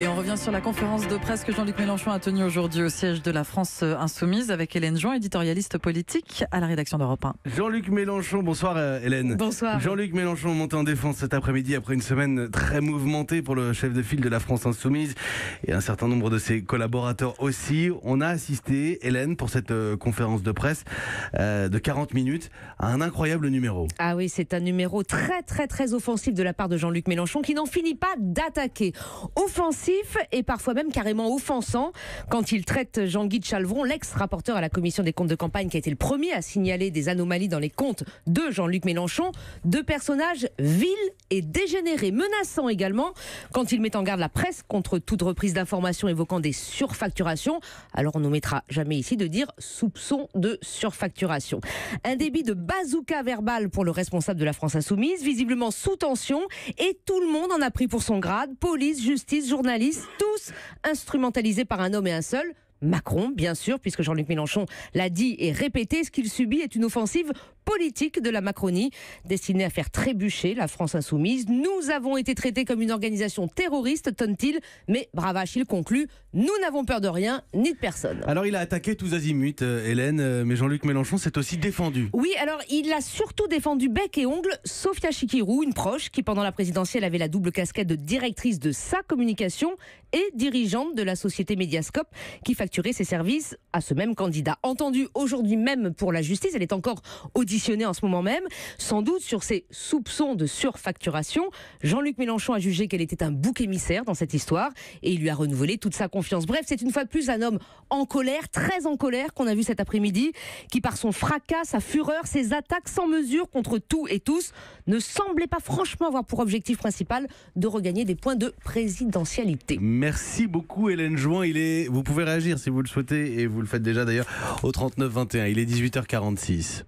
Et on revient sur la conférence de presse que Jean-Luc Mélenchon a tenue aujourd'hui au siège de la France Insoumise avec Hélène Jouan, éditorialiste politique à la rédaction d'Europe 1. Jean-Luc Mélenchon, bonsoir Hélène. Bonsoir. Jean-Luc Mélenchon monte en défense cet après-midi après une semaine très mouvementée pour le chef de file de la France Insoumise et un certain nombre de ses collaborateurs aussi. On a assisté, Hélène, pour cette conférence de presse de 40 minutes à un incroyable numéro. Ah oui, c'est un numéro très offensif de la part de Jean-Luc Mélenchon qui n'en finit pas d'attaquer. Offensif et parfois même carrément offensant quand il traite Jean-Guy de Chalvron, l'ex-rapporteur à la commission des comptes de campagne qui a été le premier à signaler des anomalies dans les comptes de Jean-Luc Mélenchon, de personnages vils et dégénérés, menaçant également quand il met en garde la presse contre toute reprise d'informations évoquant des surfacturations. Alors on n'omettra jamais ici de dire soupçon de surfacturation. Un débit de bazooka verbal pour le responsable de la France Insoumise, visiblement sous tension, et tout le monde en a pris pour son grade, police, justice, journalistes, tous instrumentalisés par un homme et un seul, Macron, bien sûr, puisque Jean-Luc Mélenchon l'a dit et répété, ce qu'il subit est une offensive politique de la Macronie, destinée à faire trébucher la France Insoumise. Nous avons été traités comme une organisation terroriste, tonne-t-il, mais bravache, il conclut, nous n'avons peur de rien, ni de personne. Alors il a attaqué tous azimuts, Hélène, mais Jean-Luc Mélenchon s'est aussi défendu. Oui, alors il a surtout défendu bec et ongle Sophia Chikirou, une proche qui pendant la présidentielle avait la double casquette de directrice de sa communication et dirigeante de la société Mediascope qui facturait ses services à ce même candidat. Entendue aujourd'hui même pour la justice, elle est encore auditionnée en ce moment même, sans doute sur ses soupçons de surfacturation. Jean-Luc Mélenchon a jugé qu'elle était un bouc émissaire dans cette histoire et il lui a renouvelé toute sa confiance. Bref, c'est une fois de plus un homme en colère, très en colère, qu'on a vu cet après-midi, qui par son fracas, sa fureur, ses attaques sans mesure contre tout et tous, ne semblait pas franchement avoir pour objectif principal de regagner des points de présidentialité. Merci beaucoup Hélène Jouan. Vous pouvez réagir si vous le souhaitez et vous le faites déjà d'ailleurs au 39 21. Il est 18h46.